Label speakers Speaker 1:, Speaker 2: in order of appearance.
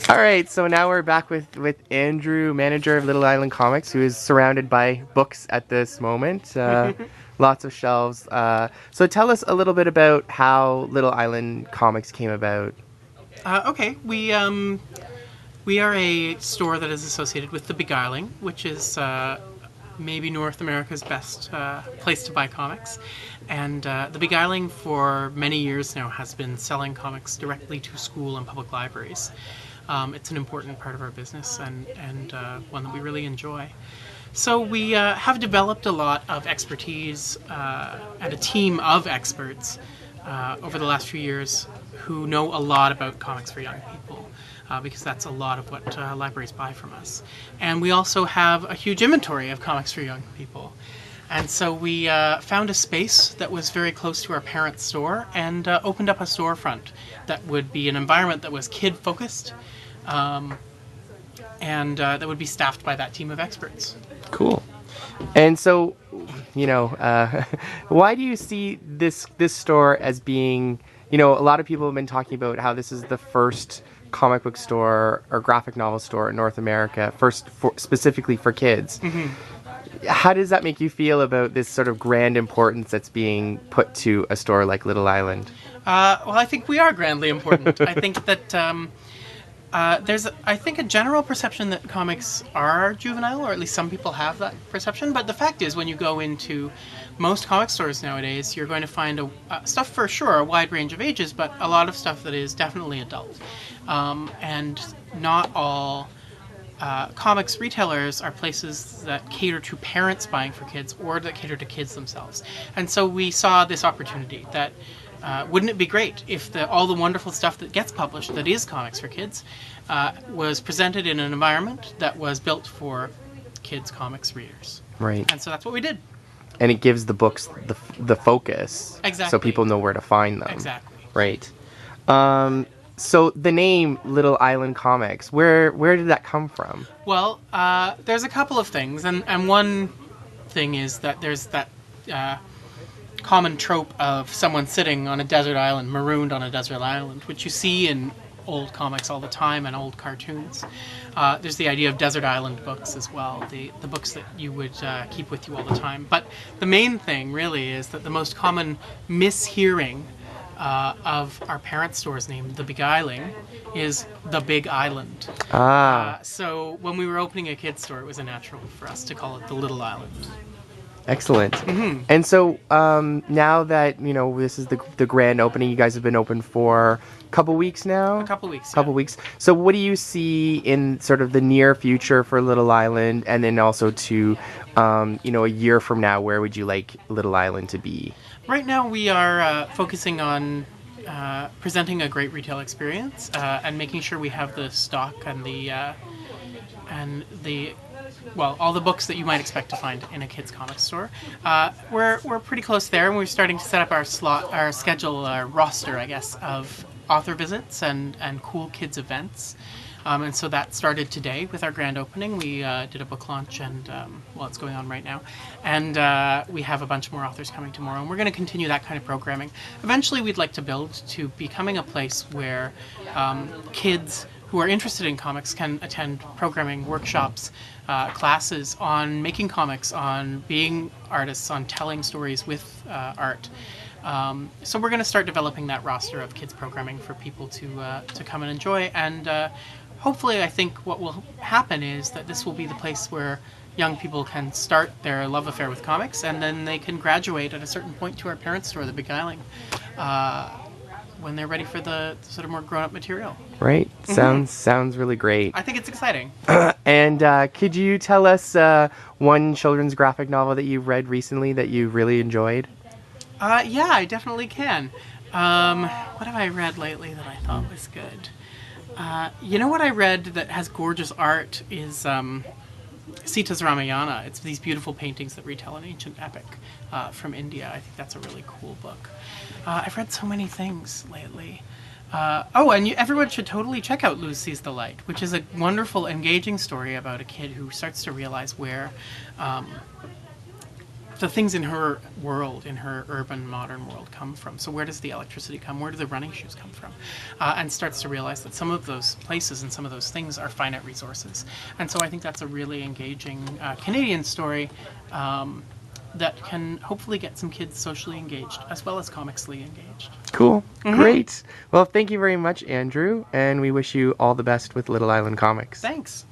Speaker 1: All right, so now we're back with Andrew, manager of Little Island Comics, who is surrounded by books at this moment. Lots of shelves. So tell us a little bit about how Little Island Comics came about.
Speaker 2: Okay, we are a store that is associated with the Beguiling, which is maybe North America's best place to buy comics. And the Beguiling, for many years now, has been selling comics directly to school and public libraries. It's an important part of our business and one that we really enjoy. So we have developed a lot of expertise and a team of experts over the last few years who know a lot about comics for young people. Because that's a lot of what libraries buy from us. And we also have a huge inventory of comics for young people. And so we found a space that was very close to our parent store and opened up a storefront that would be an environment that was kid-focused and that would be staffed by that team of experts.
Speaker 1: Cool. And so, why do you see this store as being, a lot of people have been talking about how this is the first comic book store or graphic novel store in North America, specifically for kids. Mm-hmm. How does that make you feel about this sort of grand importance that's being put to a store like Little Island?
Speaker 2: Well, I think we are grandly important. I think that there's, I think, a general perception that comics are juvenile, or at least some people have that perception. But the fact is, when you go into most comic stores nowadays, you're going to find stuff for sure, a wide range of ages, but a lot of stuff that is definitely adult. And not all comics retailers are places that cater to parents buying for kids or that cater to kids themselves. And so we saw this opportunity that wouldn't it be great if all the wonderful stuff that gets published that is comics for kids was presented in an environment that was built for kids comics readers.
Speaker 1: Right.
Speaker 2: And so that's what we did.
Speaker 1: And it gives the books the focus.
Speaker 2: Exactly.
Speaker 1: So people know where to find them.
Speaker 2: Exactly.
Speaker 1: Right. So the name Little Island Comics, where did that come from?
Speaker 2: Well, there's a couple of things, and one thing is that there's that common trope of someone sitting on a desert island, marooned on a desert island, which you see in old comics all the time and old cartoons. There's the idea of desert island books as well, the books that you would keep with you all the time. But the main thing really is that the most common mishearing of our parent store's name, The Beguiling, is The Big Island. So when we were opening a kids store, it was a natural for us to call it The Little Island.
Speaker 1: Excellent. Mm-hmm. And so now that, this is the grand opening, you guys have been open for a couple weeks now?
Speaker 2: A couple weeks,
Speaker 1: Couple weeks. So what do you see in sort of the near future for Little Island, and then also to, a year from now, where would you like Little Island to be?
Speaker 2: Right now we are focusing on presenting a great retail experience and making sure we have the stock and all the books that you might expect to find in a kids' comics store. We're pretty close there, and we're starting to set up our roster, I guess, of author visits and cool kids events. And so that started today with our grand opening. We did a book launch, and it's going on right now. And we have a bunch more authors coming tomorrow, and we're going to continue that kind of programming. Eventually, we'd like to build to becoming a place where kids who are interested in comics can attend programming, workshops, classes on making comics, on being artists, on telling stories with art. So we're going to start developing that roster of kids programming for people to come and enjoy. And hopefully, I think what will happen is that this will be the place where young people can start their love affair with comics, and then they can graduate at a certain point to our parents' store, The Beguiling, when they're ready for the sort of more grown-up material.
Speaker 1: Right. Mm-hmm. Sounds really great.
Speaker 2: I think it's exciting.
Speaker 1: And could you tell us one children's graphic novel that you've read recently that you really enjoyed?
Speaker 2: Yeah, I definitely can. What have I read lately that I thought was good? What I read that has gorgeous art is Sita's Ramayana. It's these beautiful paintings that retell an ancient epic from India. I think that's a really cool book. I've read so many things lately. Everyone should totally check out Luz Sees the Light, which is a wonderful, engaging story about a kid who starts to realize where the things in her world, in her urban modern world, come from. So where does the electricity come? Where do the running shoes come from? And starts to realize that some of those places and some of those things are finite resources. And so I think that's a really engaging Canadian story that can hopefully get some kids socially engaged as well as comically engaged.
Speaker 1: Cool. Great. Well, thank you very much, Andrew, and we wish you all the best with Little Island Comics.
Speaker 2: Thanks.